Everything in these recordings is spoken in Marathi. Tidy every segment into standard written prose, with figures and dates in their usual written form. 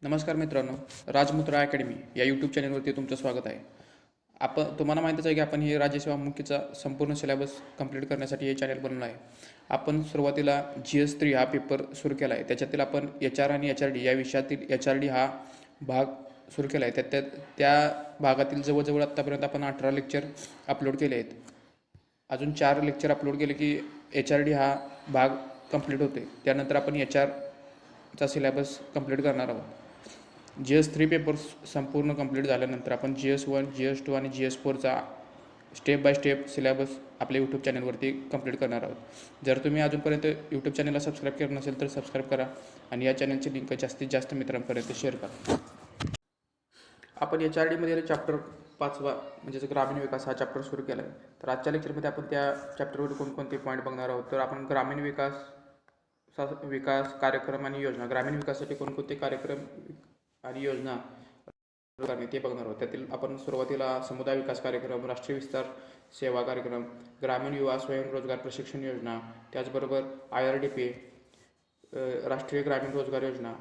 नमस्कार मित्रांनो, राजमुद्रा अकॅडमी या यूट्यूब चॅनलवरती तुमचं स्वागत आहे. तुम्हाला माहीतच आहे की आपण हे राज्यसेवा मुख्यचा संपूर्ण सिलेबस कंप्लीट करण्यासाठी हे चॅनल बनवलं आहे. आपण सुरुवातीला GS3 हा पेपर सुरू केला आहे. त्याच्यातील आपण HR आणि HRD या विषयातील HRD हा भाग सुरू केला आहे. त्या भागातील जवळजवळ आत्तापर्यंत आपण 18 लेक्चर अपलोड केले आहेत. अजून 4 लेक्चर अपलोड केले की HRD हा भाग कंप्लीट होते. त्यानंतर आपण HRचा सिलेबस कंप्लीट करणार आहोत. GS3 पेपर संपूर्ण कंप्लीट झाल्यानंतर आपण GS1, GS2 आणि GS4चा स्टेप बाय स्टेप सिलेबस आपल्या यूट्यूब चॅनलवरती कंप्लीट करणार आहोत. जर तुम्ही अजूनपर्यंत यूट्यूब चॅनलला सबस्क्राईब केलं नसेल तर सबस्क्राईब करा आणि या चॅनलची लिंक जास्तीत जास्त मित्रांपर्यंत शेअर करा. आपण HRDमध्ये चॅप्टर 5वा म्हणजेच ग्रामीण विकास हा चॅप्टर सुरू केला आहे. तर आजच्या लेक्चरमध्ये आपण त्या चॅप्टरवर कोणकोणते पॉईंट बघणार आहोत. तर आपण ग्रामीण विकास कार्यक्रम आणि योजना, ग्रामीण विकासासाठी कोणकोणते कार्यक्रम आणि योजना करणे ते बघणार आहोत. त्यातील आपण सुरुवातीला समुदाय विकास कार्यक्रम, राष्ट्रीय विस्तार सेवा कार्यक्रम, ग्रामीण युवा स्वयंरोजगार प्रशिक्षण योजना, त्याचबरोबर IRDP, राष्ट्रीय ग्रामीण रोजगार योजना,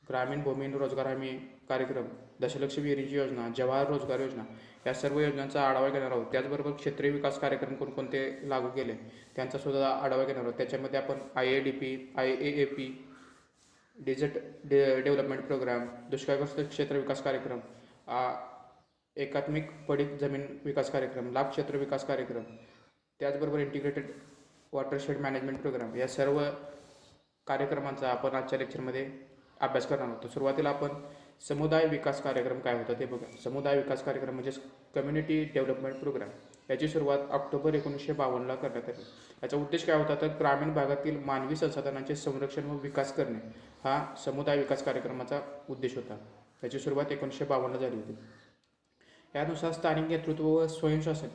ग्रामीण भूमी रोजगार हमी कार्यक्रम, दशलक्ष विहिरीची योजना, जवाहर रोजगार योजना या सर्व योजनांचा आढावा घेणार आहोत. त्याचबरोबर क्षेत्रीय विकास कार्यक्रम कोणकोणते लागू केले त्यांचा सुद्धा आढावा घेणार आहोत. त्याच्यामध्ये आपण IADP, IAAP, डेव्हलपमेंट प्रोग्राम, दुष्काळग्रस्त क्षेत्र विकास कार्यक्रम, एकात्मिक पडीक जमीन विकास कार्यक्रम, लाभ क्षेत्र विकास कार्यक्रम, त्याचबरोबर इंटिग्रेटेड वॉटरशेड मॅनेजमेंट प्रोग्राम या सर्व कार्यक्रमांचा आपण आजच्या लेक्चरमध्ये अभ्यास करणार होतो. सुरुवातीला आपण समुदाय विकास कार्यक्रम काय होता ते बघा. समुदाय विकास कार्यक्रम म्हणजेच कम्युनिटी डेव्हलपमेंट प्रोग्राम. याची सुरुवात ऑक्टोबर 1952ला करण्यात आली. याचा उद्देश काय होता तर ग्रामीण भागातील मानवी संसाधनांचे संरक्षण व विकास करणे हा समुदाय विकास कार्यक्रमाचा उद्देश होता. याची सुरुवात 1952ला झाली होती. यानुसार स्थानिक नेतृत्व व स्वयंशासन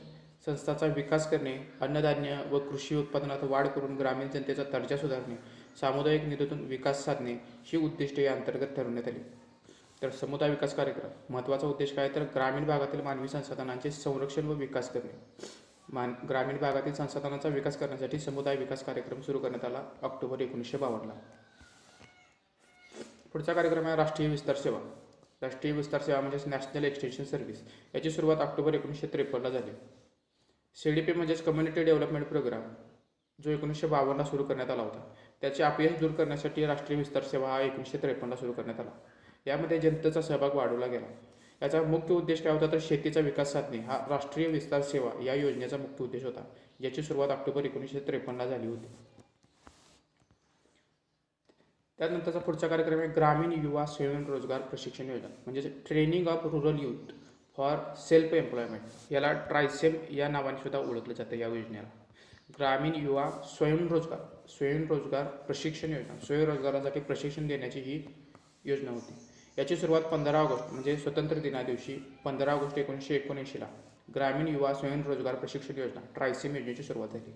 संस्थांचा विकास करणे, अन्नधान्य व कृषी उत्पादनात वाढ करून ग्रामीण जनतेचा दर्जा सुधारणे, सामुदायिक निधीतून विकास साधणे ही उद्दिष्टे या अंतर्गत ठरवण्यात आली. तर समुदाय विकास कार्यक्रम महत्त्वाचा उद्देश काय तर ग्रामीण भागातील मानवी संसाधनांचे संरक्षण व विकास करणे. ग्रामीण भागातील संसाधनांचा विकास करण्यासाठी समुदाय विकास कार्यक्रम सुरू करण्यात आला ऑक्टोबर 1952ला. पुढचा कार्यक्रम आहे राष्ट्रीय विस्तार सेवा. राष्ट्रीय विस्तार सेवा म्हणजेच नॅशनल एक्सटेन्शन सर्व्हिस. याची सुरुवात ऑक्टोबर 1953ला झाली. CDP म्हणजेच कम्युनिटी डेव्हलपमेंट प्रोग्राम जो 1952ला सुरू करण्यात आला होता. त्याचे अपयश दूर करण्यासाठी राष्ट्रीय विस्तार सेवा हा 1953ला सुरू करण्यात आला. यामध्ये जनतेचा सहभाग वाढवला गेला. याचा मुख्य उद्देश काय होता तर शेतीचा विकास साधणे हा राष्ट्रीय विस्तार सेवा या योजनेचा मुख्य उद्देश होता. याची सुरुवात ऑक्टोबर 1953ला झाली होती. त्यानंतरचा पुढचा कार्यक्रम आहे ग्रामीण युवा स्वयंरोजगार प्रशिक्षण योजना म्हणजेच training of rural youth for self employment. याला ट्रायसेम या नावाने सुद्धा ओळखलं जातं. या योजनेला ग्रामीण युवा स्वयंरोजगार प्रशिक्षण योजना, स्वयंरोजगारासाठी प्रशिक्षण देण्याची ही योजना होती. याची सुरुवात 15 ऑगस्ट म्हणजे स्वतंत्र दिनादिवशी 15 ऑगस्ट 1979ला ग्रामीण युवा स्वयंरोजगार प्रशिक्षण योजना ट्रायसेम योजनेची सुरुवात झाली.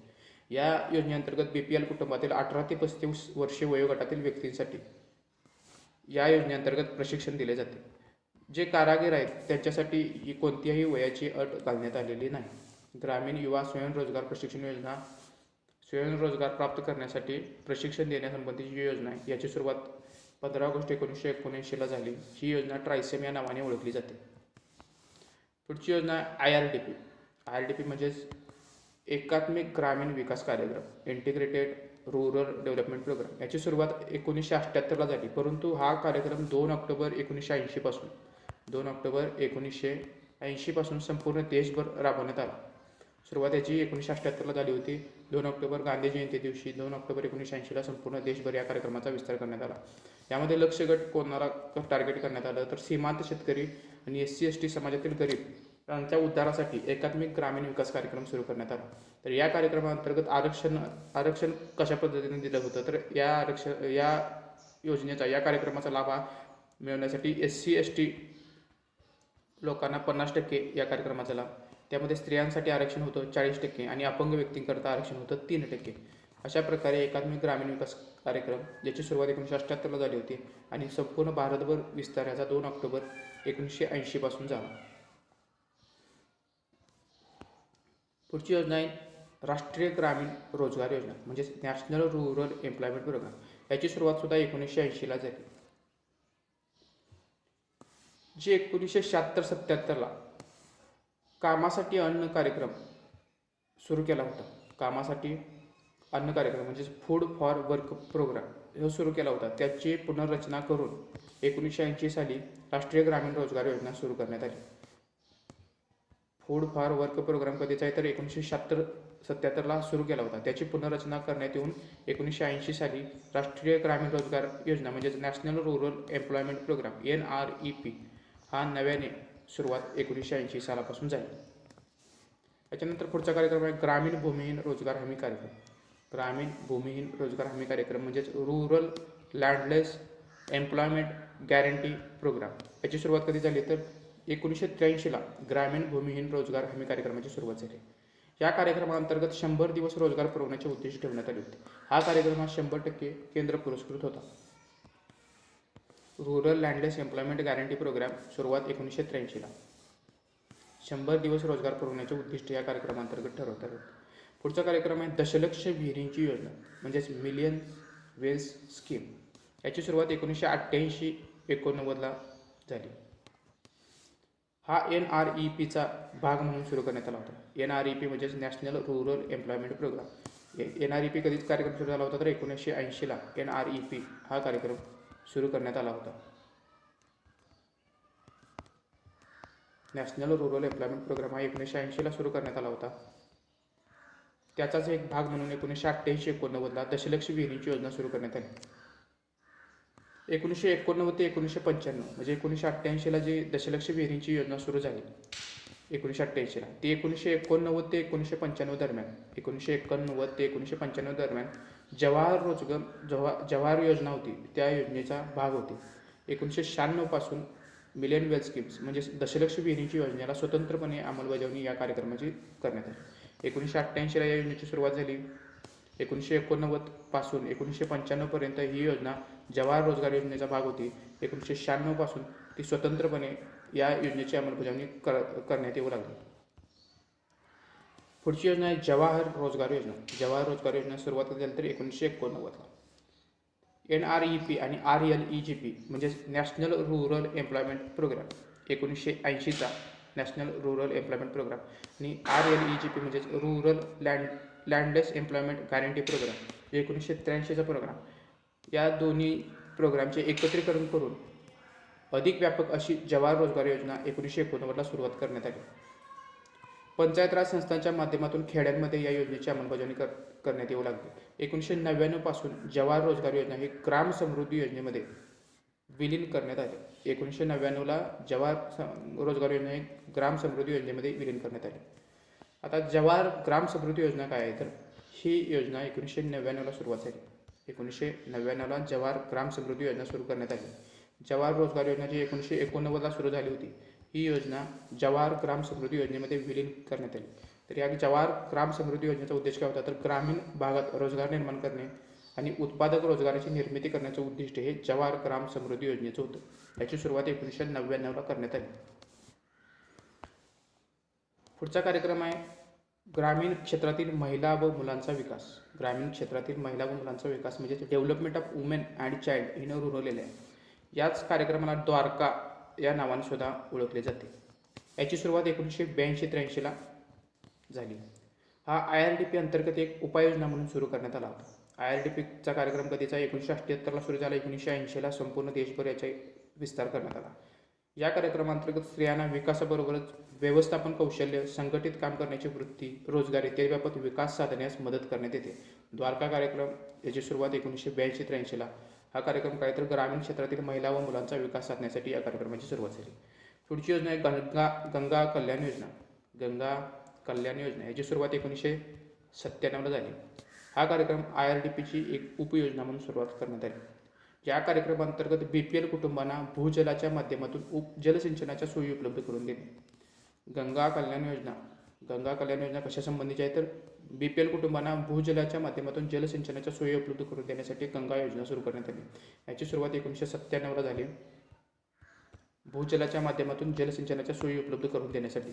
या योजनेअंतर्गत BPL कुटुंबातील 18 ते 35 वर्षे वयोगटातील व्यक्तींसाठी या योजनेअंतर्गत प्रशिक्षण दिले जाते. जे कारागीर आहेत त्यांच्यासाठी ही कोणत्याही वयाची अट घालण्यात आलेली नाही. ग्रामीण युवा स्वयंरोजगार प्रशिक्षण योजना स्वयंरोजगार प्राप्त करण्यासाठी प्रशिक्षण देण्यासंबंधीची योजना आहे. याची सुरुवात 15 ऑगस्ट 1979ला झाली. ही योजना ट्रायसेम या नावाने ओळखली जाते. पुढची योजना IRDP. IRDP म्हणजेच एकात्मिक ग्रामीण विकास कार्यक्रम, इंटिग्रेटेड रुरल डेव्हलपमेंट प्रोग्राम. याची सुरुवात 1978ला झाली, परंतु हा कार्यक्रम 2 ऑक्टोबर 1980 पासून संपूर्ण देशभर राबवण्यात आला. सुरुवात याची 1978ला झाली होती. 2 ऑक्टोबर गांधी जयंती दिवशी 2 ऑक्टोबर 1980ला संपूर्ण देशभर या कार्यक्रमाचा विस्तार करण्यात आला. यामध्ये लक्ष्य गट कोणाला टार्गेट करण्यात आलं तर सीमांत शेतकरी आणि SC ST समाजातील गरीब यांच्या उद्धारासाठी एकात्मिक ग्रामीण विकास कार्यक्रम सुरू करण्यात आला. तर या कार्यक्रमाअंतर्गत आरक्षण कशा पद्धतीने दिलं होतं तर या योजनेचा या कार्यक्रमाचा लाभ मिळवण्यासाठी SC ST लोकांना 50% या कार्यक्रमाचा लाभ, त्यामध्ये स्त्रियांसाठी आरक्षण होतं 40% आणि अपंग व्यक्तींकरता आरक्षण होतं 3%. अशा प्रकारे एकात्मिक ग्रामीण विकास कार्यक्रम ज्याची सुरुवात 1978ला झाली होती आणि संपूर्ण भारतभर विस्तार याचा 2 ऑक्टोबर 1980 पासून झाला. पुढची योजना आहे राष्ट्रीय ग्रामीण रोजगार योजना म्हणजेच नॅशनल रुरल एम्प्लॉयमेंट प्रोग्राम. याची सुरुवात सुद्धा 1980ला झाली. जी 1976-77ला कामासाठी अन्न कार्यक्रम सुरू केला होता. कामासाठी अन्न कार्यक्रम म्हणजे फूड फॉर वर्क प्रोग्राम हे सुरू केला होता. त्याची पुनर्रचना करून 1980 साली राष्ट्रीय ग्रामीण रोजगार योजना सुरू करण्यात आली. फूड फॉर वर्क प्रोग्राम कधीचा आहे तर 1977ला सुरू केला होता. त्याची पुनर्रचना करण्यात येऊन 1980 साली राष्ट्रीय ग्रामीण रोजगार योजना म्हणजे national rural employment programme NREP हा नव्याने सुरुवात 1980 सालापासून झाली. त्याच्यानंतर पुढचा कार्यक्रम आहे ग्रामीण भूमिहीन रोजगार हमी कार्यक्रम. ग्रामीण भूमिहीन रोजगार हमी कार्यक्रम म्हणजेच rural landless employment guarantee programme. याची सुरुवात कधी झाली तर 1983ला ग्रामीण भूमिहीन रोजगार हमी कार्यक्रमाची सुरुवात झाली. या कार्यक्रमाअंतर्गत 100 दिवस रोजगार पुरवण्याचे उद्देश ठेवण्यात आले होते. हा कार्यक्रम 100% केंद्र पुरस्कृत होता. Rural landless employment guarantee programme सुरुवात 1983ला. 100 दिवस रोजगार पुरवण्याचे उद्दिष्ट या कार्यक्रमांतर्गत ठरवतात. पुढचा कार्यक्रम आहे दशलक्ष विहिरींची योजना म्हणजेच मिलियन वेल्स स्कीम. याची सुरुवात 1988-89ला झाली. हा NREPचा भाग म्हणून सुरू करण्यात आला होता. NREP म्हणजेच national rural employment programme. NREP कधीच कार्यक्रम सुरू झाला होता तर 1980ला NREP हा कार्यक्रम सुरू करण्यात आला होता. नॅशनल रूरल एम्प्लॉयमेंट प्रोग्राम हा 1980ला सुरू करण्यात आला होता. त्याचाच एक भाग म्हणून 1988-89ला दशलक्ष विहिरींची योजना सुरू करण्यात आली. 1989 ते 1995 म्हणजे 1988ला जी दशलक्ष विहिरींची योजना सुरू झाली 1988ला ती 1989 ते 1995 दरम्यान 1991 ते 1995 दरम्यान जवाहर योजना होती त्या योजनेचा भाग होती. 1996 पासून मिलियन वेल स्कीम्स म्हणजे दशलक्ष विहिरींची योजनेला स्वतंत्रपणे अंमलबजावणी या कार्यक्रमाची करण्यात आली. 1988ला या योजनेची सुरुवात झाली. 1989 पासून 1995 पर्यंत ही योजना जवाहर रोजगार योजनेचा भाग होती. 1996 पासून ती स्वतंत्रपणे या योजनेची अंमलबजावणी करण्यात येऊ लागली. पुढची योजना आहे जवाहर रोजगार योजना. जवाहर रोजगार योजना सुरुवात झाली तर 1989ला. NREP आणि RLEGP म्हणजे नॅशनल रूरल एम्प्लॉयमेंट प्रोग्राम 1980चा नॅशनल रूरल एम्प्लॉयमेंट प्रोग्राम आणि RLEGP म्हणजे rural landless employment guarantee programme 1983चा प्रोग्राम. या दोन्ही प्रोग्रामचे एकत्रीकरण करून अधिक व्यापक अशी जवाहर रोजगार योजना 1989ला सुरुवात करण्यात आली. पंचायत राज संस्थांच्या माध्यमातून खेड्यांमध्ये या योजनेची अंमलबजावणी करण्यात येऊ लागली. 1999 पासून जवाहर रोजगार योजना ही ग्राम समृद्धी योजनेमध्ये विलीन करण्यात आली. 1999ला जवाहर रोजगार योजना ही ग्राम समृद्धी योजनेमध्ये विलीन करण्यात आली. आता जवाहर ग्राम समृद्धी योजना काय आहे तर ही योजना 1999ला सुरुवात झाली. 1999ला जवाहर ग्राम समृद्धी योजना सुरू करण्यात आली. जवाहर रोजगार योजना जी 1989ला सुरू झाली होती ही योजना जवाहर ग्राम समृद्धी योजनेमध्ये विलीन करण्यात आली. तर या जवाहर ग्राम समृद्धी योजनेचा उद्देश काय होता तर ग्रामीण भागात रोजगार निर्माण करणे आणि उत्पादक रोजगाराची निर्मिती करण्याचं उद्दिष्ट हे जवाहर ग्राम समृद्धी योजनेचं होतं. याची सुरुवात 1999ला करण्यात आली. पुढचा कार्यक्रम आहे ग्रामीण क्षेत्रातील महिला व मुलांचा विकास. ग्रामीण क्षेत्रातील महिला व मुलांचा विकास म्हणजे development of women and child in rural area. याच कार्यक्रमाला द्वारका या नावाने सुद्धा ओळखले जाते. याची सुरुवात 1982-83ला झाली. हा IRDP अंतर्गत एक उपाययोजना म्हणून सुरू करण्यात आला होता. IRDPचा कार्यक्रम कधीचा 1978ला सुरू झाला. 1980ला संपूर्ण देशभर याचा विस्तार करण्यात आला. या कार्यक्रमांतर्गत स्त्रियांना विकासाबरोबरच व्यवस्थापन कौशल्य, संघटित काम करण्याची वृत्ती, रोजगार इत्यादीबाबत विकास साधण्यास मदत करण्यात येते. द्वारका कार्यक्रम याची सुरुवात 1982-83ला. हा कार्यक्रम काय तर ग्रामीण क्षेत्रातील महिला व मुलांचा विकास साधण्यासाठी या कार्यक्रमाची सुरुवात झाली. पुढची योजना आहे गंगा कल्याण योजना. गंगा कल्याण योजना याची सुरुवात 1997ला झाली. हा कार्यक्रम IRDPची एक उपयोजना म्हणून सुरुवात करण्यात आली. या कार्यक्रमांतर्गत BPL कुटुंबांना भूजलाच्या माध्यमातून जलसिंचनाच्या सोयी उपलब्ध करून देणे. गंगा कल्याण योजना कशा संबंधीची आहे तर BPL कुटुंबांना भूजलाच्या माध्यमातून जलसिंचनाच्या सोयी उपलब्ध करून देण्यासाठी गंगा योजना सुरू करण्यात आली. याची सुरुवात 1997ला झाली. भूजलाच्या माध्यमातून जलसिंचनाच्या सोयी उपलब्ध करून देण्यासाठी.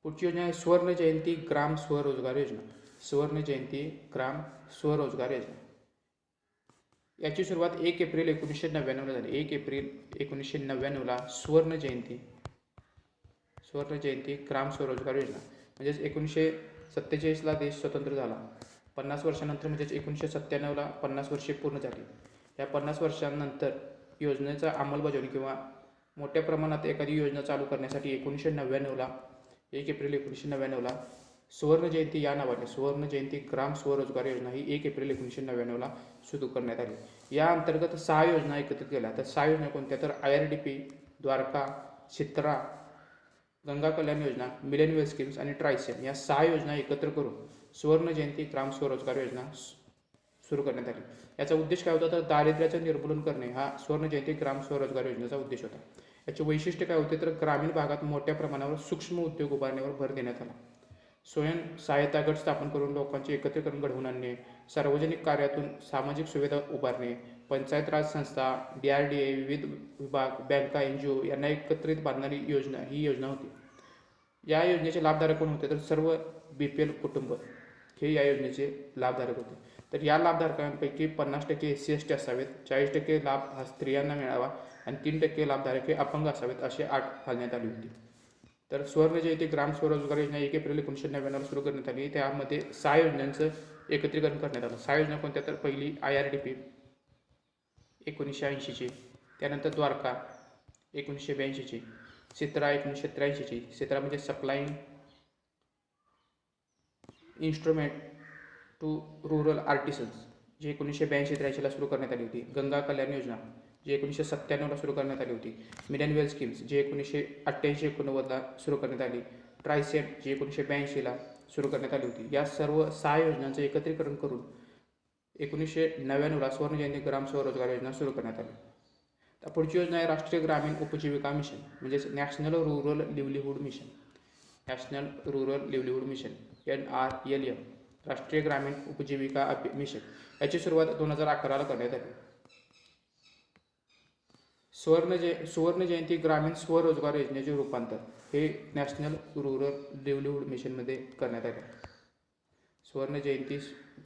पुढची योजना आहे स्वर्ण जयंती ग्राम स्वरोजगार योजना. स्वर्ण जयंती ग्राम स्वरोजगार योजना याची सुरुवात 1 एप्रिल 1999ला झाली. 1 एप्रिल 1999ला सुवर्ण जयंती ग्राम स्वरोजगार योजना. म्हणजेच 1947ला देश स्वतंत्र झाला. 50 वर्षानंतर म्हणजेच 1997ला 50 वर्षे पूर्ण झाली. या 50 वर्षांनंतर योजनेचा अंमलबजावणी किंवा मोठ्या प्रमाणात एखादी योजना चालू करण्यासाठी 1 एप्रिल 1999ला सुवर्ण जयंती ग्राम स्वरोजगार योजना ही 1 एप्रिल 1999ला सुरू करण्यात आली. या अंतर्गत 6 योजना एकत्रित केल्या. तर 6 योजना कोणत्या? तर IRDP, द्वारका, चित्रा, गंगा कल्याण योजना, मिलेनियल स्कीम्स आणि ट्रायसेम या 6 योजना एकत्र करून सुवर्ण जयंती ग्राम स्वरोजगार योजना सुरू करण्यात आली. याचा उद्देश काय होता? तर दारिद्र्याचे निर्मूलन करणे हा सुवर्ण जयंती ग्राम स्वरोजगार योजनेचा उद्देश होता. याचे वैशिष्ट्य काय होते? तर ग्रामीण भागात मोठ्या प्रमाणावर सूक्ष्म उद्योग उभारण्यावर भर देण्यात आला. स्वयंसहायता गट स्थापन करून लोकांचे एकत्रीकरण घडवून आणणे, सार्वजनिक कार्यातून सामाजिक सुविधा उभारणे, पंचायत राज संस्था, DRDA, विविध विभाग, बँका, NGO यांना एकत्रित बांधणारी योजना ही योजना होती. या योजनेचे लाभधारक कोण होते? तर सर्व BPL कुटुंब हे या योजनेचे लाभधारक होते. तर या लाभधारकांपैकी 50% SC/ST असावेत, 40% लाभ हा स्त्रियांना मिळावा आणि 3% लाभधारक हे अपंग असावेत अशी अट घालण्यात आली होती. तर सुवर्ण जयंती ग्राम स्वरोजगार योजना 1 एप्रिल 1999ला सुरू करण्यात आली. त्यामध्ये 6 योजनांचं एकत्रीकरण करण्यात आलं. 6 योजना कोणत्या? तर पहिली IRDP 1980ची, त्यानंतर द्वारका 1982ची, चित्रा 1983ची. चित्रा म्हणजे सप्लाईंग इन्स्ट्रुमेंट टू रूरल आर्टिसन्स जी 1982-83ला सुरू करण्यात आली होती. गंगा कल्याण योजना जी 1997ला सुरू करण्यात आली होती. मिलेनियल स्कीम्स जी 1988-89ला सुरू करण्यात आली. ट्रायसेम जी 1982ला सुरू करण्यात आली होती. या सर्व 6 योजनांचं एकत्रीकरण करून 1999ला सुवर्ण जयंती ग्राम स्वरोजगार योजना सुरू करण्यात आली. तर पुढची योजना आहे राष्ट्रीय ग्रामीण उपजीविका मिशन म्हणजेच नॅशनल रूरल लिव्हलीहूड मिशन. NRLM राष्ट्रीय ग्रामीण उपजीविका मिशन. याची सुरुवात 2011ला करण्यात आली. सुवर्ण जयंती ग्रामीण स्वरोजगार योजनेचे रूपांतर हे नॅशनल रूरल लिव्हलीहूड मिशनमध्ये करण्यात आले. सुवर्ण जयंती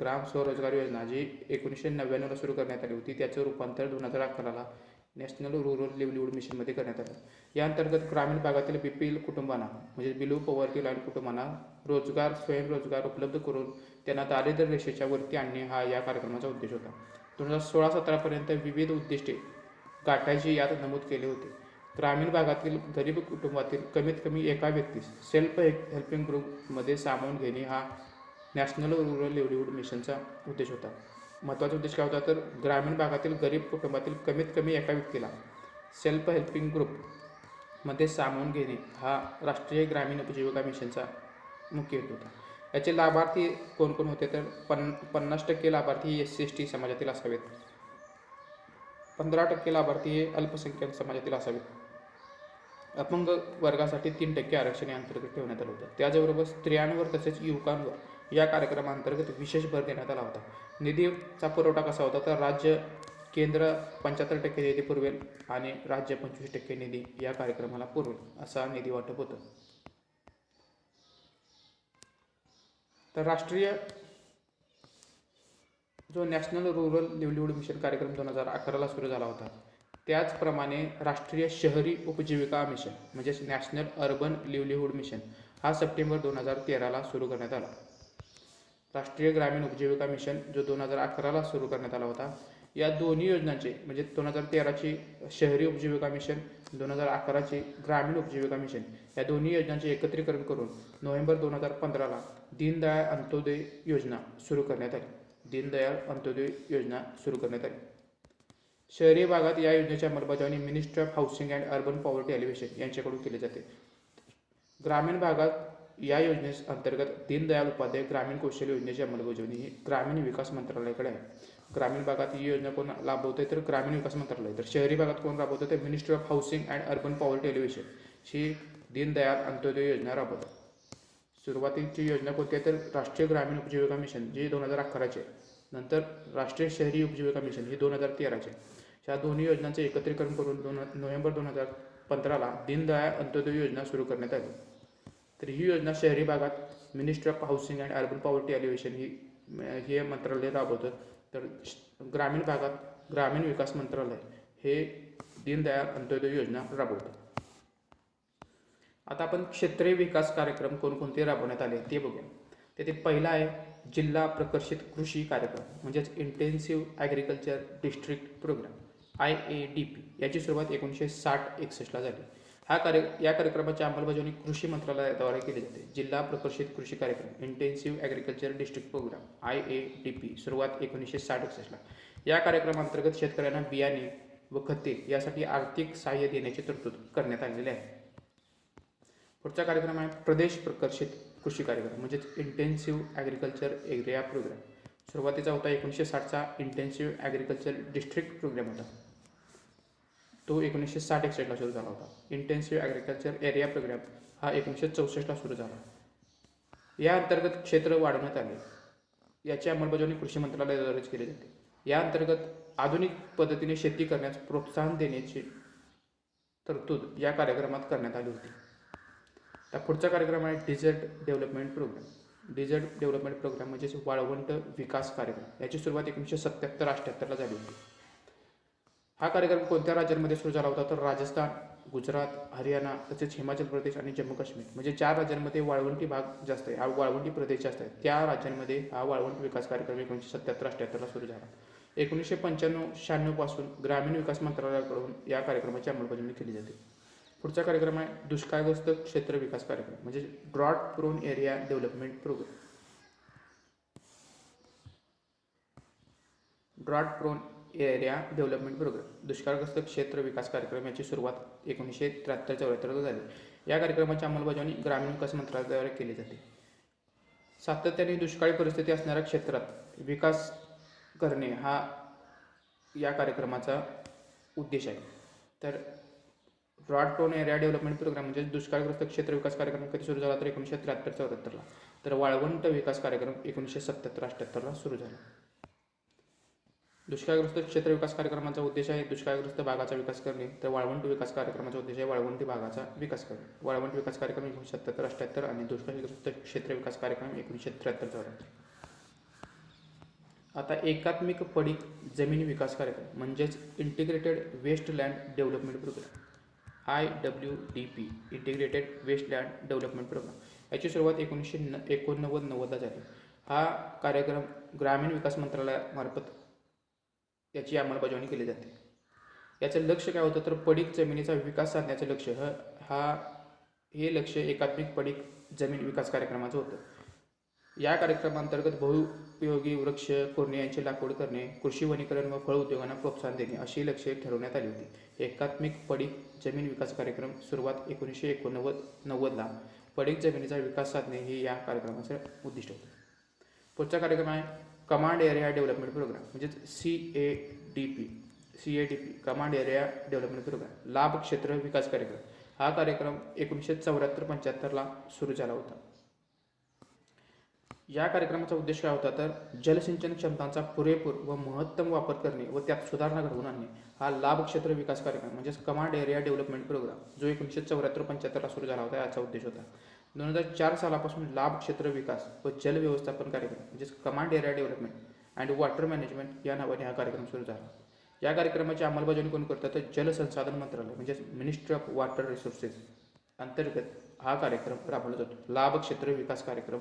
ग्राम स्वरोजगार योजना जी 1999ला सुरू करण्यात आली होती त्याचं रूपांतर 2011ला नॅशनल रूरल लिव्हलीहूड मिशनमध्ये करण्यात आलं. या अंतर्गत ग्रामीण भागातील BPL कुटुंबांना म्हणजे बिलो पॉवर्टी लाईन कुटुंबांना स्वयंरोजगार उपलब्ध करून त्यांना दारिद्र्य रेषेच्या वरती आणणे हा या कार्यक्रमाचा उद्देश होता. 2016-17पर्यंत विविध उद्दिष्टे गाठायचे यात नमूद केले होते. ग्रामीण भागातील गरीब कुटुंबातील कमीत कमी एका व्यक्तीस सेल्फ हेल्पिंग ग्रुपमध्ये सामावून घेणे हा नॅशनल रूरल लिव्हलीहूड मिशनचा उद्देश होता. महत्त्वाचा उद्देश काय होता? तर ग्रामीण भागातील गरीब कुटुंबातील कमीत कमी एका व्यक्तीला सेल्फ हेल्पिंग ग्रुपमध्ये सामावून घेणे हा राष्ट्रीय ग्रामीण उपजीविका मिशनचा मुख्य हेतू होता. याचे लाभार्थी कोण कोण होते? तर 50% लाभार्थी SC/ST समाजातील असावेत, 15% लाभार्थी हे अल्पसंख्याक समाजातील असावेत. अपंग वर्गासाठी 3% आरक्षण या अंतर्गत ठेवण्यात आलं होतं. त्याचबरोबर स्त्रियांवर तसेच युवकांवर या कार्यक्रमाअंतर्गत विशेष भर देण्यात आला होता. निधीचा पुरवठा कसा होता? तर केंद्र 75% निधी पुरवेल आणि राज्य 25% निधी या कार्यक्रमाला पुरवेल असा निधी वाटप होतं. तर राष्ट्रीय जो नॅशनल रूरल लिव्हलीहूड मिशन कार्यक्रम 2011ला सुरू झाला होता त्याचप्रमाणे राष्ट्रीय शहरी उपजीविका मिशन म्हणजेच नॅशनल अर्बन लिव्हलीहूड मिशन हा सप्टेंबर 2013ला सुरू करण्यात आला. राष्ट्रीय ग्रामीण उपजीविका मिशन जो 2011ला सुरू करण्यात आला होता या दोन्ही योजनांचे म्हणजे 2013ची शहरी उपजीविका मिशन, 2011ची ग्रामीण उपजीविका मिशन या दोन्ही योजनांचे एकत्रीकरण करून नोव्हेंबर 2015ला दीनदयाळ अंत्योदय योजना सुरू करण्यात आली. शहरी भागात या योजनेची अंमलबजावणी ministry of housing and urban poverty elevation यांच्याकडून केली जाते. ग्रामीण भागात या योजनेस अंतर्गत दीनदयाळ उपाध्याय ग्रामीण कौशल्य योजनेची अंमलबजावणी ही ग्रामीण विकास मंत्रालयाकडे आहे. ग्रामीण भागात ही योजना कोण राबवते? तर ग्रामीण विकास मंत्रालय. तर शहरी भागात कोण राबवतं? तर ministry of housing and urban poverty alleviation ही दीनदयाळ अंत्योदय योजना राबवतात. सुरुवातीची योजना कोणती आहे? तर राष्ट्रीय ग्रामीण उपजीविका मिशन जी 2011ची आहे. नंतर राष्ट्रीय शहरी उपजीविका मिशन ही 2013ची आहे. ह्या दोन्ही योजनांचे एकत्रीकरण करून नोव्हेंबर 2015ला दीनदयाळ अंत्योदय योजना सुरू करण्यात आली. तर ही योजना शहरी भागात ministry of housing and urban poverty elevation हे मंत्रालय राबवतं. तर ग्रामीण भागात ग्रामीण विकास मंत्रालय हे दीनदयाळ अंत्योदय योजना राबवतं. आता आपण क्षेत्रीय विकास कार्यक्रम कोणकोणते राबवण्यात आले ते बघूया. त्यातील पहिला आहे जिल्हा प्रकर्षित कृषी कार्यक्रम म्हणजेच intensive agriculture district programme IADP. याची सुरुवात 1960-61 झाली. या कार्यक्रमाची अंमलबजावणी कृषी मंत्रालयाद्वारे केली जाते. जिल्हा प्रकर्षित कृषी कार्यक्रम intensive agriculture district programme IADP सुरुवात 1960-61. या कार्यक्रमांतर्गत शेतकऱ्यांना बियाणे व खते यासाठी आर्थिक सहाय्य देण्याची तरतूद करण्यात आलेली आहे. पुढचा कार्यक्रम आहे प्रदेश प्रकर्षित कृषी कार्यक्रम म्हणजेच इंटेन्सिव्ह ॲग्रिकल्चर एरिया प्रोग्राम. सुरुवातीचा होता 1960चा इंटेन्सिव्ह ॲग्रिकल्चर डिस्ट्रिक्ट प्रोग्राम होता. तो 1960-61 सुरू झाला होता. इंटेन्सिव्ह ॲग्रिकल्चर एरिया प्रोग्राम हा 1964 सुरू झाला. या अंतर्गत क्षेत्र वाढवण्यात आले. याची अंमलबजावणी कृषी मंत्रालयाद्वारेच केली जाते. या अंतर्गत आधुनिक पद्धतीने शेती करण्यास प्रोत्साहन देण्याची तरतूद या कार्यक्रमात करण्यात आली होती. तर पुढचा कार्यक्रम आहे desert development programme. Desert development programme म्हणजेच वाळवंट विकास कार्यक्रम. याची सुरुवात 1977-78 झाली होती. हा कार्यक्रम कोणत्या राज्यांमध्ये सुरू झाला होता तर राजस्थान, गुजरात, हरियाणा तसेच हिमाचल प्रदेश आणि जम्मू काश्मीर म्हणजे 4 राज्यांमध्ये वाळवंटी भाग जास्त आहे, हा वाळवंटी प्रदेश जास्त आहे. त्या राज्यांमध्ये हा वाळवंट विकास कार्यक्रम 1977-78 सुरू झाला. 1995-96 पासून ग्रामीण विकास मंत्रालयाकडून या कार्यक्रमाची अंमलबजावणी केली जाते. पुढचा कार्यक्रम आहे दुष्काळग्रस्त क्षेत्र विकास कार्यक्रम म्हणजे drought prone area development programme. Drought prone area development programme दुष्काळग्रस्त क्षेत्र विकास कार्यक्रम याची सुरुवात 1973-74 झाली. या कार्यक्रमाची अंमलबजावणी ग्रामीण विकास मंत्रालयाद्वारे केली जाते. सातत्याने दुष्काळी परिस्थिती असणाऱ्या क्षेत्रात विकास करणे हा या कार्यक्रमाचा उद्देश आहे. तर drought prone area development programme म्हणजे दुष्काळग्रस्त क्षेत्र विकास कार्यक्रम कधी सुरू झाला तर 1973-74. तर वाळवंट विकास कार्यक्रम 1977-78 सुरू झाला. दुष्काळग्रस्त क्षेत्र विकास कार्यक्रमाचा उद्देश आहे दुष्काळग्रस्त भागाचा विकास करणे. तर वाळवंट विकास कार्यक्रमाचा उद्देश आहे वाळवंटी भागाचा विकास करणे. वाळवंट विकास कार्यक्रम 1977-78 आणि दुष्काळग्रस्त क्षेत्र विकास कार्यक्रम 1973-74. आता एकात्मिक पडीक जमीन विकास कार्यक्रम म्हणजेच integrated wasteland development programme IWDP integrated wasteland development programme. याची सुरुवात 1989-90 झाली. हा कार्यक्रम ग्रामीण विकास मंत्रालयामार्फत याची अंमलबजावणी केली जाते. याचं लक्ष काय होतं तर पडीक जमिनीचा विकास साधण्याचं लक्ष हे लक्ष एकात्मिक पडीक जमीन विकास कार्यक्रमाचं होतं. या कार्यक्रमांतर्गत बहुउपयोगी वृक्ष कोरणे यांची लागवड करणे, कृषी वनीकरण व फळ उद्योगांना प्रोत्साहन देणे अशी लक्ष्ये ठरवण्यात आली होती. एकात्मिक पडीक जमीन विकास कार्यक्रम सुरुवात 1989-90ला पडीक जमिनीचा विकास साधणे हे या कार्यक्रमाचं उद्दिष्ट होतं. पुढचा कार्यक्रम आहे कमांड एरिया डेव्हलपमेंट प्रोग्राम म्हणजेच CADP command area development programme लाभ क्षेत्र विकास कार्यक्रम. हा कार्यक्रम 1974-75 सुरू झाला होता. या कार्यक्रमाचा उद्देश काय होता तर जलसिंचन क्षमतांचा पुरेपूर व महत्तम वापर करणे व त्यात सुधारणा घडवून आणणे. हा लाभ क्षेत्र विकास कार्यक्रम म्हणजेच कमांड एरिया डेव्हलपमेंट प्रोग्राम जो 1974-75 सुरू झाला होता याचा उद्देश होता. 2004 सालापासून लाभ क्षेत्र विकास व जल व्यवस्थापन कार्यक्रम म्हणजेच command area development and water management या नावाने हा कार्यक्रम सुरू झाला. या कार्यक्रमाची अंमलबजावणी कोण करतात तर जलसंसाधन मंत्रालय म्हणजेच मिनिस्ट्री ऑफ वॉटर रिसोर्सेस अंतर्गत हा कार्यक्रम राबवला जातो. लाभ क्षेत्र विकास कार्यक्रम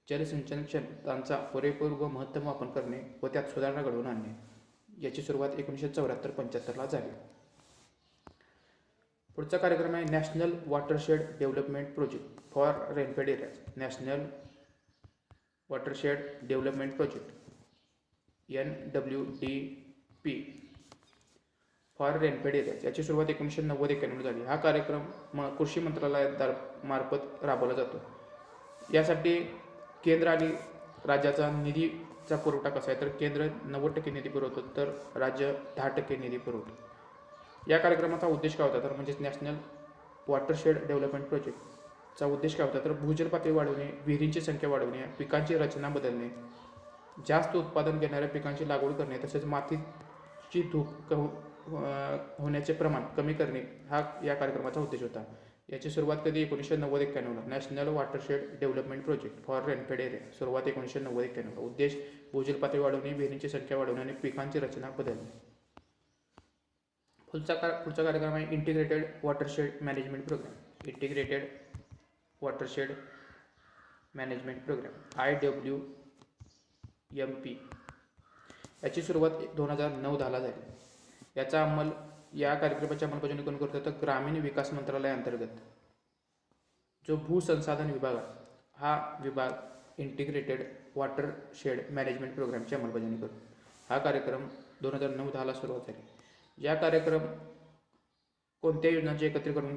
जलसिंचन क्षमतांचा पुरेपूर व महत्तम वापर करणे व त्यात सुधारणा घडवून आणणे. याची सुरुवात 1974-75 झाली. पुढचा कार्यक्रम आहे national watershed development project for rainfed areas. National watershed development project NWDP for rainfed areas. याची सुरुवात 1990-91 झाली. हा कार्यक्रम कृषी मंत्रालयामार्फत राबवला जातो. यासाठी केंद्र आणि राज्याचा निधीचा पुरवठा कसा आहे तर केंद्र 90% निधी पुरवतो तर राज्य 10% निधी पुरवतो. या कार्यक्रमाचा उद्देश काय होता तर म्हणजेच नॅशनल वॉटरशेड डेव्हलपमेंट प्रोजेक्टचा उद्देश काय होता तर भूजल पातळी वाढवणे, विहिरींची संख्या वाढवणे, पिकांची रचना बदलणे, जास्त उत्पादन घेणाऱ्या पिकांची लागवड करणे तसेच मातीची धूप होण्याचे प्रमाण कमी करणे हा या कार्यक्रमाचा उद्देश होता. याची सुरुवात कधी 1990-91ला national watershed development project for rainfed area सुरुवात 1990-91. उद्देश भूजल पातळी वाढवणे, विहिरींची संख्या वाढवणे आणि पिकांची रचना बदलणे. पुढचा कार्यक्रम आहे integrated watershed management programme. Integrated watershed management programme IWMP. याची सुरुवात 2009-10 झाली. या कार्यक्रमाची अंमलबजावणी कोण करतं तर ग्रामीण विकास मंत्रालयाअंतर्गत जो भूसंसाधन विभाग आहे हा विभाग इंटिग्रेटेड वॉटरशेड मॅनेजमेंट प्रोग्रामची अंमलबजावणी करतो. हा कार्यक्रम 2009-10 सुरुवात झाली. या कार्यक्रम कोणत्या योजनांचे एकत्रीकरण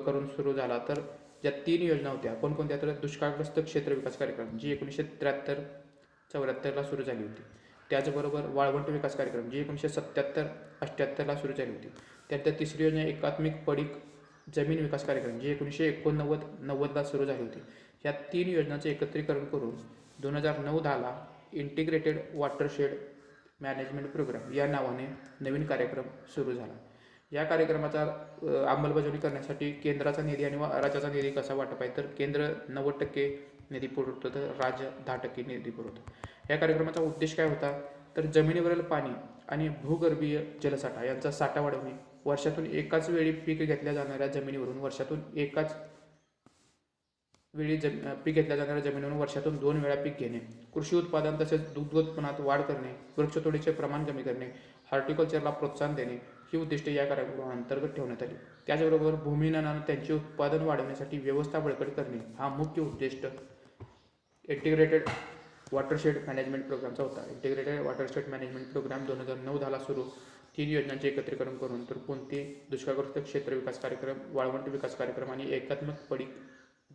करून सुरू झाला तर ज्या 3 योजना होत्या कोणकोणत्या तर दुष्काळग्रस्त क्षेत्र विकास कार्यक्रम जी 1973-74 सुरू झाली होती. त्याचबरोबर वाळवंट विकास कार्यक्रम जी 1977-78 सुरू झाली होती. त्यानंतर तिसरी योजना एकात्मिक पडीक जमीन विकास कार्यक्रम जी 1989-90 सुरू झाली होती. या 3 योजनांचे एकत्रीकरण करून 2009-10 इंटिग्रेटेड वॉटरशेड मॅनेजमेंट प्रोग्राम या नावाने नवीन कार्यक्रम सुरू झाला. या कार्यक्रमाचा अंमलबजावणी करण्यासाठी केंद्राचा निधी आणि राज्याचा निधी कसा वाटप आहे तर केंद्र 90% निधी पुरवतो तर राज्य 10% निधी पुरवतो. या कार्यक्रमाचा उद्देश काय होता तर जमिनीवरील पाणी आणि भूगर्भीय जलसाठा यांचा साठा वाढवणे, वर्षातून एकाच वेळी पीक घेतल्या जाणाऱ्या जमिनीवरून वर्षातून 2 वेळा पीक घेणे, कृषी उत्पादन तसेच दुग्ध उत्पन्नात वाढ करणे, वृक्षतोडीचे प्रमाण कमी करणे, हॉर्टिकल्चरला प्रोत्साहन देणे ही उद्दिष्टे या कार्यक्रमाअंतर्गत ठेवण्यात आली. त्याचबरोबर भूमिहीनांना त्यांचे उत्पादन वाढवण्यासाठी व्यवस्था बळकट करणे हा मुख्य उद्दिष्ट इंटिग्रेटेड वॉटरशेड मॅनेजमेंट प्रोग्रामचा होता. इंटिग्रेटेड वॉटरशेड मॅनेजमेंट प्रोग्राम 2009-10 सुरू 3 योजनांचे एकत्रीकरण करून तर कोणते दुष्काळग्रस्त क्षेत्र विकास कार्यक्रम, वाळवंट विकास कार्यक्रम आणि एकात्मिक पडीक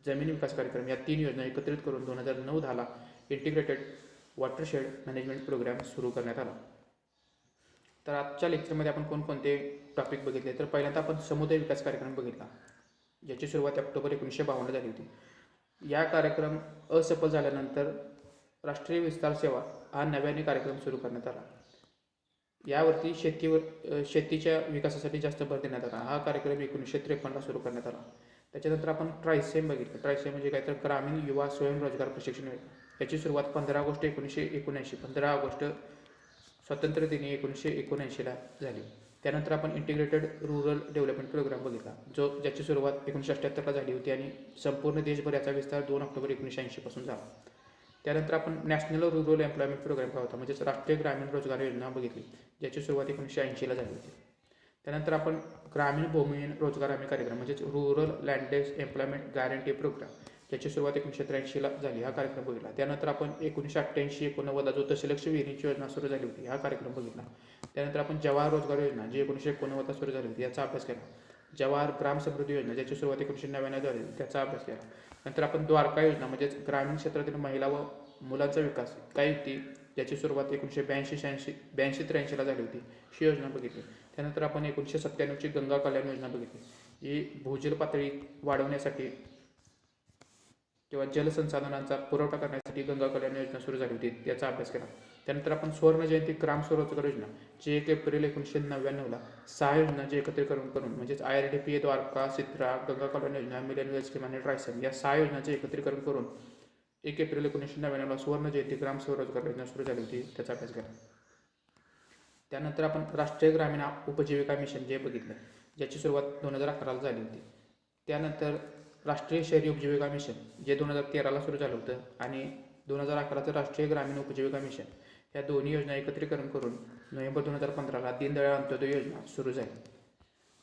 जमीन विकास कार्यक्रम या 3 योजना एकत्रित करून 2009-10 इंटिग्रेटेड वॉटरशेड मॅनेजमेंट प्रोग्राम सुरू करण्यात आला. तर आजच्या लेक्चरमध्ये आपण कोणकोणते टॉपिक बघितले तर पहिल्यांदा आपण समुदाय विकास कार्यक्रम बघितला ज्याची सुरुवात ऑक्टोबर 1952 झाली होती. या कार्यक्रम असफल झाल्यानंतर राष्ट्रीय विस्तार सेवा हा नव्याने कार्यक्रम सुरू करण्यात आला. यावरती शेतीच्या विकासासाठी जास्त भर देण्यात आला. हा कार्यक्रम 1953 सुरू करण्यात आला. त्याच्यानंतर आपण ट्रायसेम बघितलं. ट्रायसेम म्हणजे काय तर ग्रामीण युवा स्वयंरोजगार प्रशिक्षण योजना. याची सुरुवात 15 ऑगस्ट 1979 15 ऑगस्ट स्वातंत्र्य दिनी 1979 झाली. त्यानंतर आपण इंटिग्रेटेड रुरल डेव्हलपमेंट प्रोग्राम बघितला ज्याची सुरुवात 1978 झाली होती आणि संपूर्ण देशभर याचा विस्तार 2 ऑक्टोबर 1980 झाला. त्यानंतर आपण नॅशनल रुरल एम्प्लॉयमेंट प्रोग्राम काय होता म्हणजेच राष्ट्रीय ग्रामीण रोजगार योजना बघितली ज्याची सुरुवात 1980 झाली होती. त्यानंतर आपण ग्रामीण भूमिहीन रोजगार हमी कार्यक्रम म्हणजेच रुरल लँडेस एम्प्लॉयमेंट गॅरंटी प्रोग्राम ज्याची सुरुवात 1983 झाली. हा कार्यक्रम बघितला. त्यानंतर आपण 1988-89 जो दशलक्ष विहिरींची योजना सुरू झाली होती हा कार्यक्रम बघितला. त्यानंतर आपण जवाहर रोजगार योजना जी 1989 सुरू झाली होती याचा अभ्यास केला. जवाहर ग्राम समृद्धी योजना ज्याची सुरुवात 1999 झाली त्याचा अभ्यास केला. नंतर आपण द्वारका योजना म्हणजेच ग्रामीण क्षेत्रातील महिला व मुलांचा विकास काय युक्ती ज्याची सुरुवात 1982-83 झाली होती ही योजना बघितली. त्यानंतर आपण 1997ची गंगा कल्याण योजना बघितली. ही भूजल पातळी वाढवण्यासाठी किंवा जलसंसाधनांचा पुरवठा करण्यासाठी गंगा कल्याण योजना सुरू झाली होती याचा अभ्यास केला. त्यानंतर आपण स्वर्ण जयंती ग्राम स्वरोजगार योजना जी 1 एप्रिल 1999 6 योजनांचे एकत्रीकरण करून म्हणजेच IRDP, Dwarka, Sidra, Ganga Kalyan Yojana, millennial scheme आणि ट्रायसेम या 6 योजनांचे एकत्रीकरण करून 1 एप्रिल 1999 स्वर्ण जयंती ग्राम स्वरोजगार योजना सुरू झाली होती त्याचा अभ्यास केला. त्यानंतर आपण राष्ट्रीय ग्रामीण उपजीविका मिशन जे बघितलं ज्याची सुरुवात 2011 झाली होती. त्यानंतर राष्ट्रीय शहरी उपजीविका मिशन जे 2013 सुरू झालं होतं आणि 2011चं राष्ट्रीय ग्रामीण उपजीविका मिशन या दोन्ही योजना एकत्रीकरण करून नोव्हेंबर 2015 दीनदयाळ अंत्योदय योजना सुरू झाली.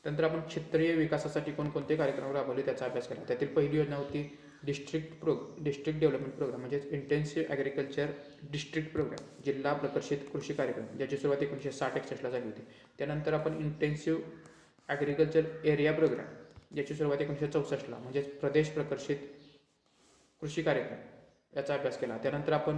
त्यानंतर आपण क्षेत्रीय विकासासाठी कोणकोणते कार्यक्रम राबवले त्याचा अभ्यास केला. त्यातील पहिली योजना होती डिस्ट्रिक्ट डेव्हलपमेंट प्रोग्राम म्हणजेच इंटेन्सिव्ह ॲग्रिकल्चर डिस्ट्रिक्ट प्रोग्राम जिल्हा प्रकर्षित कृषी कार्यक्रम ज्याची सुरुवात 1960-61 झाली होती. त्यानंतर आपण इंटेन्सिव्ह ॲग्रिकल्चर एरिया प्रोग्राम ज्याची सुरुवात 1964 म्हणजेच प्रदेश प्रकर्षित कृषी कार्यक्रम याचा अभ्यास केला. त्यानंतर आपण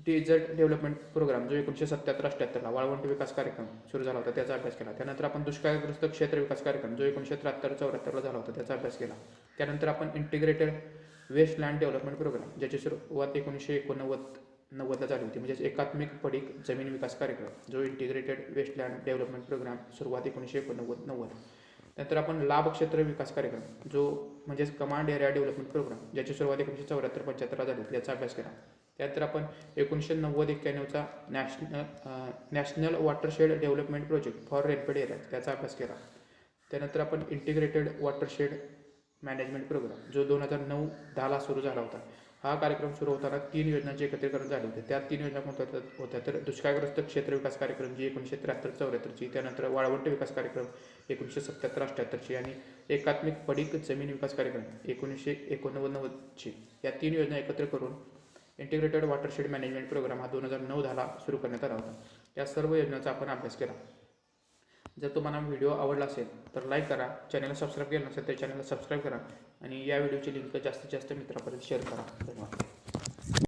डेझर्ट डेव्हलपमेंट प्रोग्राम जो 1977-78 वाळवंट विकास कार्यक्रम सुरू झाला होता त्याचा अभ्यास केला. त्यानंतर आपण दुष्काळग्रस्त क्षेत्र विकास कार्यक्रम जो 1973-74 झाला होता त्याचा अभ्यास केला. त्यानंतर आपण इंटिग्रेटेड वेस्टलँड डेव्हलपमेंट प्रोग्राम ज्याची सुरुवात 1989 झाली होती म्हणजेच एकात्मिक पडीक जमीन विकास कार्यक्रम जो इंटिग्रेटेड वेस्टलँड डेव्हलपमेंट प्रोग्राम सुरुवात 1989-90. नंतर आपण लाभ क्षेत्र विकास कार्यक्रम जो म्हणजेच कमांड एरिया डेव्हलपमेंट प्रोग्राम ज्याची सुरुवात 1974-75 झाली होती याचा अभ्यास केला. त्यानंतर आपण 1990-91चा national watershed development project for rainfed area त्याचा अभ्यास केला. त्यानंतर आपण इंटिग्रेटेड वॉटरशेड मॅनेजमेंट प्रोग्राम जो 2009-10ला सुरू झाला होता. हा कार्यक्रम सुरू होताना 3 योजनांचे एकत्रीकरण झाले होते. त्या 3 योजना कोणत्या होत्या तर दुष्काळग्रस्त क्षेत्र विकास कार्यक्रम जी 1973-74ची, त्यानंतर वाळवंट विकास कार्यक्रम 1977-78ची आणि एकात्मिक पडीक जमीन विकास कार्यक्रम 1989-90ची. या 3 योजना एकत्र करून इंटिग्रेटेड वॉटरशेड मॅनेजमेंट प्रोग्राम हा 2009-10ला सुरू करण्यात आला होता. या सर्व योजनांचा आपण अभ्यास केला. जर तुम्हाला व्हिडिओ आवडला असेल तर लाईक करा, चॅनलला सबस्क्राईब केलं नसेल तर चॅनलला सबस्क्राईब करा आणि या व्हिडिओची लिंक जास्तीत जास्त मित्रांपर्यंत शेअर करा. धन्यवाद.